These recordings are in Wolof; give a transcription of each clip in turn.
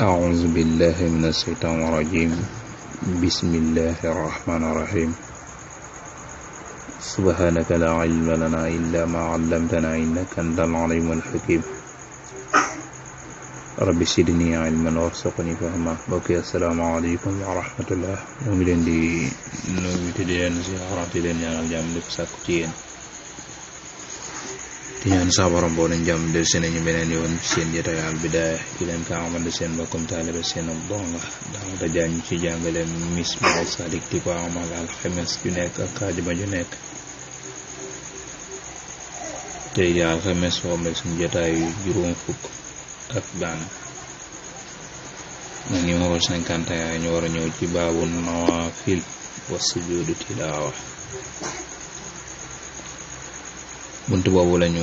أعوذ بالله من الشيطان الرجيم. بسم الله الرحمن الرحيم. سبحانك لا علم لنا إلا ما علمتنا إنك أنت العليم الحكيم. رب زدني علما وارزقني فهما. بوكي السلام عليكم ورحمة الله. ñoo ngi leen di nuyu te di leen ziyaara di leen ñaanal jàmm di ko sàkku ci yéen di ñaan sa borom boo leen jàmm del seen ñu beneen yoon ci seen jotaay Al Bidaaya di leen ko amal seen mbokkum taalibe seen donga daawda jaañ ci jàngale Misbahou Salik di ko amal alxames ju nekk ak àjjuma ju nekk. tey di alxames wombe suñu jotaay juróom fukk ak benn na numéro 51 ñu war a ñëw ci baabu nawaafil wa sujuudu tilaawa. bunt boobu lañu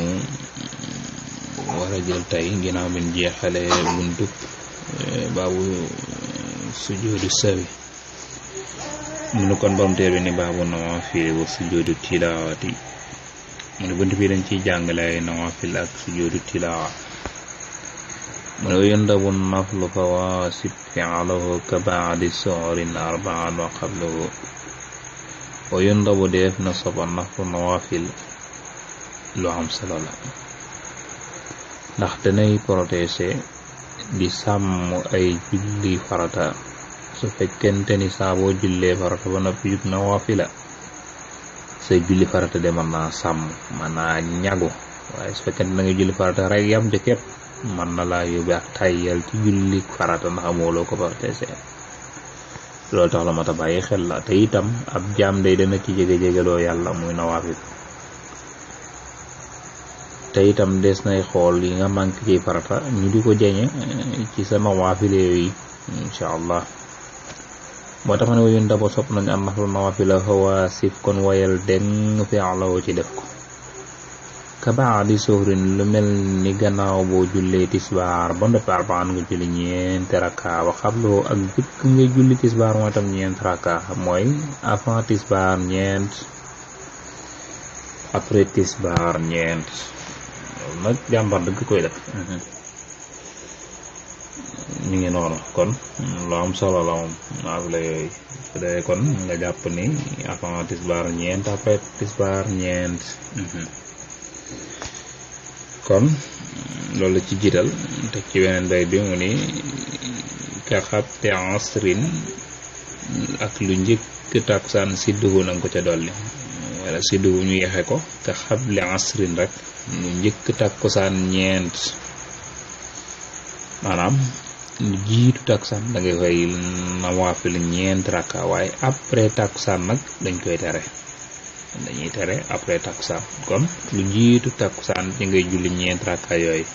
war a jël tey ginnaaw bi ñu jeexale buntu baabu sujuudu sawi mu ne kon borom téere bi ni baabu nawaafil wa sujuudu tilaawati mu ne bunt bi dañ ciy jàngale ay nawaafil ak sujuudu tilaawa. mu ne yundabu naflu fawaasib fi'luhu ka ba'di su'rin arba'an wa qabluhu wa yundabu def na soba naflu nawaafil lu am solo la ndax danay protéger di sàmm ay julli farata su fekkente ni saa boo jullee farata ba noppi yug nawaafila say julli farata de mën naa sàmm mën naa ñagu waaye su fekkente da nga julli farata rek yam ci képp mën na laa yóbbe ak tayyal ci julli farata ndax amoo loo ko protéger. loolu tax la mat a bàyyi xel la te itam ab jaam day dana ci jege-jegeloo yàlla muy nawaafil te itam des nay xool yi nga manqué ci farata ñu di ko jeñe ci sa nawaafil yi insha allah. moo tax ma ne wayun daba sopp nañ an naflu nawaafila fawaasif kon wayal deng fi'lahu ci def ko ka ba'di suhrin lu mel ni gannaaw boo jullee tisbaar ba noppi arba'an nga julli ñeenti raka wa qablu ak jëkk nga julli tisbaar mooy tam ñeenti raka mooy avant tisbaar ñeent après tisbaar ñeent nag jàmbar dëgg koy def ñu ngi noonu kon lu am solo la moom naafila yooyu su dee kon nga jàpp ni avant tisbaar ñeent après tisbaar ñeent kon loolu ci jiital teg ci weneen bay bi mu ni ka xabte asrin ak lu njëkk takusaan sidduhu nanga ko ca dolli wala sidduhu ñu yexe ko ka xable asrin rek lu njëkk takusaan ñeent maanaam lu jiitu takusaan da ngay koy nawaafil ñeent rakka waaye après takusaan nag dañ koy tere dañuy tere après takusaan kon lu jiitu takusaan ci ngay julli ñeent rakka yooyu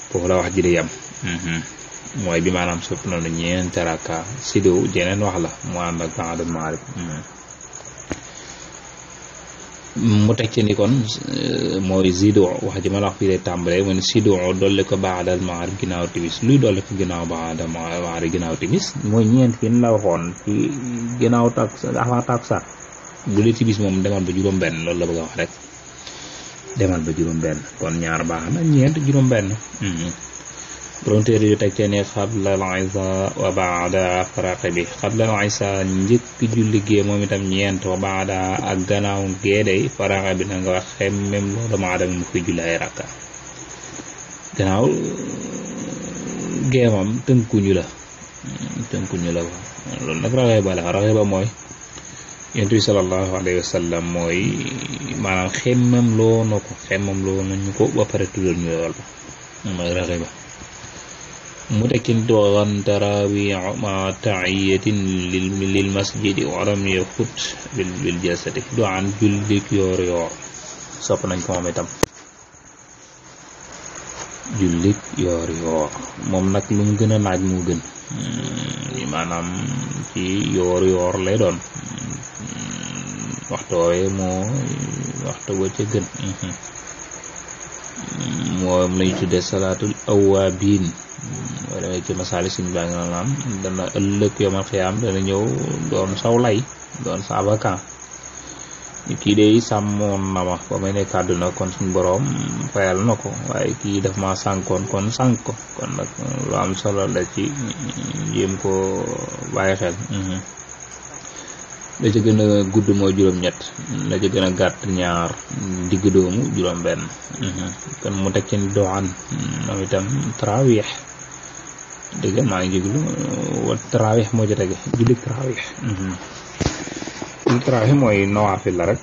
foofu la wax ji di yam mooy bi maanaam sopp na lu ñeent rakka siddu jeneen wax la mu ànd ak ba'dal maghrib mu teg ci ni kon mooy zidu wax ji ma la wax fii lay tàmbalee mu ne zidu dolli ko ba'dal maghrib ginnaaw timis luy dolli ko ginnaaw ba'dal maghrib ginnaaw timis mooy ñeent fi la waxoon ci ginnaaw avant takusaan bu dee timis moom demal ba juróom benn loolu la bëgg a wax rek demal ba juróom benn kon ñaar baax na ñeent juróom benn borom téere yu teg ci ne xabla al-isha wa ba'da faraqi bi xabla al-isha njëkk julli gee moom itam ñeent wa ba'da ak gannaaw gee day faraqi bi na nga wax même loolu dama adam mu fi julli ay rakka gannaaw gee moom tënkuñu la loolu nag raxee ba mooy yonent bi sallallahu alayhi wa sallam mooy maanaam xemmam loo nañu ko ba pare tuddal ñu lool mooy raxe ba mu tekki doxan tarawih ma tahiyatin lil masjidi walam yafut bil jasadi do an jullik yoor sopp nañ ko moom itam jullik yoor moom nag lu mu gën a naaj mu gën maanaam ci yoor lay doon waxtu woowee moo waxtu ba ca gën moom lañu tudde salaatul awaabiin wala ci masaali suñ baa ngi naan dana ëllëg yomal xiyaam dana ñëw doon saw lay doon sa avocat kii de sàmmoon na ma ba may nekk àdduna kon suñu boroom fayal na ko waaye kii daf ma sànkoon kon sànk ko kon nag lu am solo la ci jéem ko bàyyi xel. la ca gën a gudd mooy juróom-ñett, la ca gën a gàtt ñaar, digg doomu juróom-benn. kon mu teg ci doxaan moom itam taraawix dëgg maa ngi jéglu wa taraawix moo ci tege julli taraawix. julli taraawix mooy nawaafil la rek,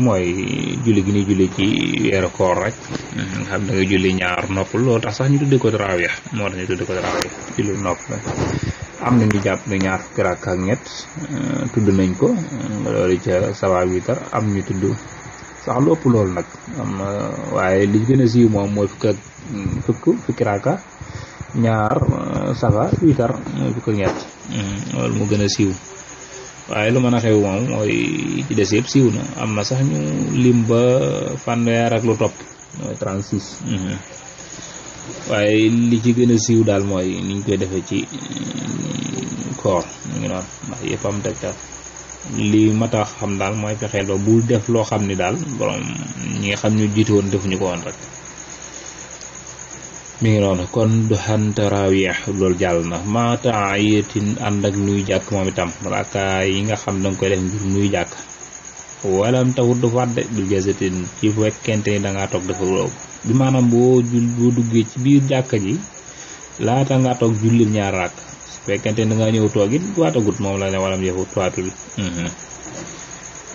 mooy julli gi ni julli ci weeru koor rek nga xam da nga julli ñaar noppal loolu tax sax ñu tudde ko taraawix, moo tax ñu tudde ko taraawix julli nopp. am na ñu jàpp ne ñaar fukki rakk ak ñett tudd nañ ko loolu ca sawa witar, am ñu tudd sax lu ëpp loolu nag am na, waaye li gën a siiw moom mooy fukki rakka ñaar safa witar mooy fukk ak ñett, loolu mu gën a siiw. waaye lu mën a xew moom mooy ci des yëpp siiw na, am na sax ñu lim ba fanweer ak lu topp mooy 36. waaye li ci gën a siiw daal mooy niñ koy defee ci koor mu ngi noonu ndax yëpp am tegtal. li ma tax xam daal mooy fexeel ba bul def loo xam ni daal borom ñi nga xam ñu jiitu woon defuñu ko woon rek mi ngi noonu. kon du xan tarawih loolu jàll na mata yetin ànd ak nuy jàkk moom itam raaka yi nga xam danga koy def ngir nuy jàkk walam tawut du fàdde bil jasatin ci fekkente ni dangaa toog dafa roobu bi maanaam boo duggee ci biir jàkka ji laata ngaa toog jullil ñaar rakk su fekkente ni dangaa ñëw toog it waatagut moom la ne walam yëfu tuwaatul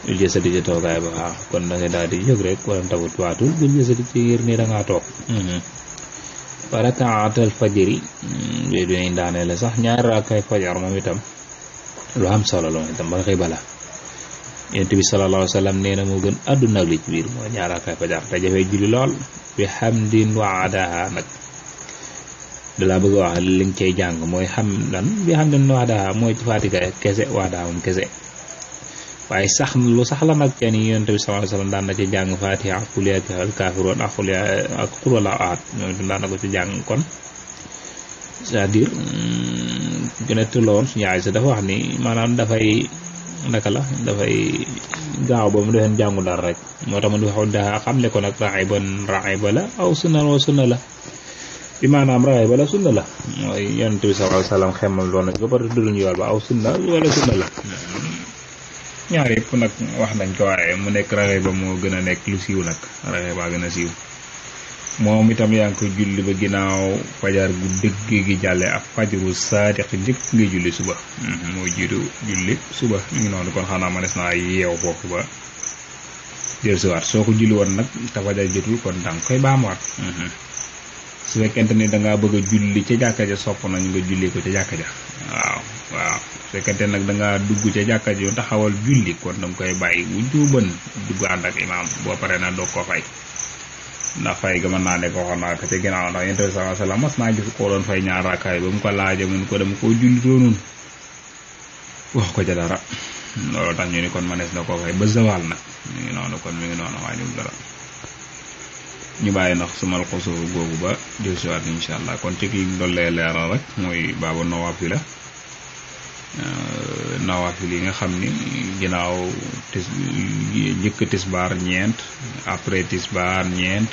bil jasati ci toogaay ba waaw kon da nga daal di jóg rek walam tawut tuwaatul bil jasati ci ngir ni dangaa toog. rakaatal fajri yooyu dinañ daane la sax ñaari raakaay fajar moom itam lu am solo la moom itam ba xëy bala Yonent bi sallallahu alayhi wa sallam nee na moo gën àdduna ak li ci biir mooy ñaari raakaay fajar te jafee julli lool bi hamdin wa adaha nag dalaa bëgg a wax li nga cay jàng mooy xam lan bi hamdin wa adaha mooy ci Faatiha kese wa adaha moom kese waaye sax lu sax la nag ca ni Yonent bi sallallahu alayhi wa sallam daan na ci jàng Faatiha ak qul yaa ayyuhal kaafiruun ak qul huwallaahu ahad ñoom itam daan na ko ci jàng. kon c'est-à-dire gënat loon suñu Aysa dafa wax ni maanaam dafay naka la dafay gaaw ba mu defeen jàngu dara rek moo tax ma di waxoon daa xam ne ko nag raxiba la aw sunna wa sunna la bi maanaam raxiba la sunna la mooy Yonent bi sallallahu alayhi wa sallam xemal doon nañ ko ba duluñu yool ba aw sunna wala sunna la ñaar yëpp nag wax nañ ko waaye mu nekk raxe ba moo gën a nekk lu siiw nag raxe baa gën a siiw moom itam yaa ngi ko julli ba ginnaaw fajar gu dëgg gi jàlle ak fajaru saadiq njëkk ngay julli suba mooy jiitu julli suba ñu ngi noonu kon xanaa manes naa yeew foofu ba jël siwaat soo ko julli woon nag te fajar jotul kon danga koy baamuwaat su fekkente ni dangaa bëgg a julli ca jàkka ja sopp nañ nga julli ko ca jàkka ja waaw su fekkente nag dangaa dugg ca jàkka ja taxawal julli kon danga koy bàyyi bu juuban dugg ànd ak imaam boo paree na doog ko fay ndax fay ga mën naa ne ko waxoon naa ko ca ginnaaw ndax Yonent bi sallallahu alayhi wa sallam mas naa gis koo doon fay ñaar raakaay ba mu ko laaje mun ko dem koo julli toonoon wax ko ca dara loolu tax ñu ni kon manees na koo fay ba zawal nag mi ngi noonu kon mi ngi noonu waañu dara ñu bàyyi ndax sumal xosoo googu ba jël siwaat insha allah kon ci ki dollee leeral rek mooy baabu nawaafila nawaafil yi nga xam ni ginnaaw njëkk tisbaar ñeent après tisbaar ñeent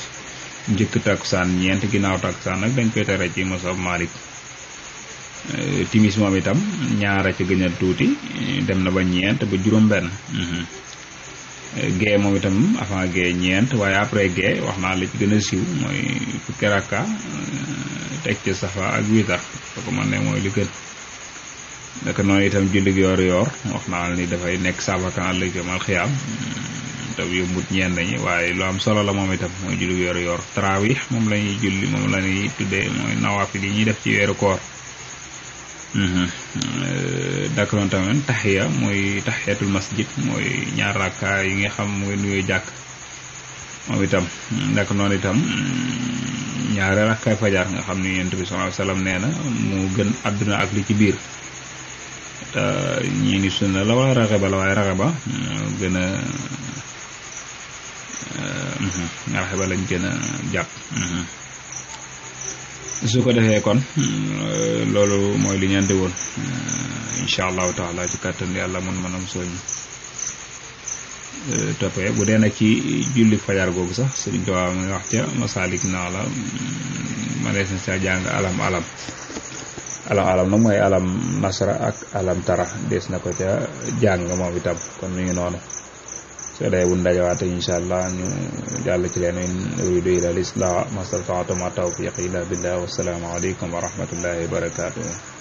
njëkk takusaan ñeent ginnaaw takusaan nag dañ koy tere ci masab Malik timis moom itam ñaara ci gën a tuuti dem na ba ñeent ba juróom-benn gee moom itam avant gee ñeent waaye après gee wax naa la ci gën a siiw mooy fukki rakka teg ci safa ak witar soo ko mën ne mooy li gën naka noonu itam julli yoor yoor wax naa la ni dafay nekk sabakan ëllëg mal xiyaam te yombut ñenn ñi waaye lu am solo la moom itam mooy julli yoor yoor tarawih moom la ñuy julli moom la ñuy tuddee mooy nawaafil yi ñuy def ci weeru koor daka noonu tamit taxiya mooy taxiyatul masjid mooy ñaar rakka yi nga xam mooy nuyoo jàkk moom itam daka noonu itam ñaari rakkaay fajar nga xam ni Yonent bi sallallahu alayhi wasallam nee na moo gën àdduna ak li ci biir ñii ni sunna la wala raxe ba la waaye raxe ba gën a raxe ba lañ gën a jàpp su ko defee kon loolu mooy li ñaan di woon incha allahu taala ci kàttan yàlla mën mënam sooñi toppee bu dee nag ci julli fajar googu sax Sëriñ Tuubaa mi wax ca Masaalik naa la manees na ca jàng alam nag mooy alam nasra ak alam tara des na ko ca jàng moom itam kon mi ngi noonu soo dee bu ndajawaate insha allah ñu jàll ci leen in uridu ila al islah mastata'tu ma tawfiqi illa billah wassalaamu alaykum wa rahmatullahi wa barakatuh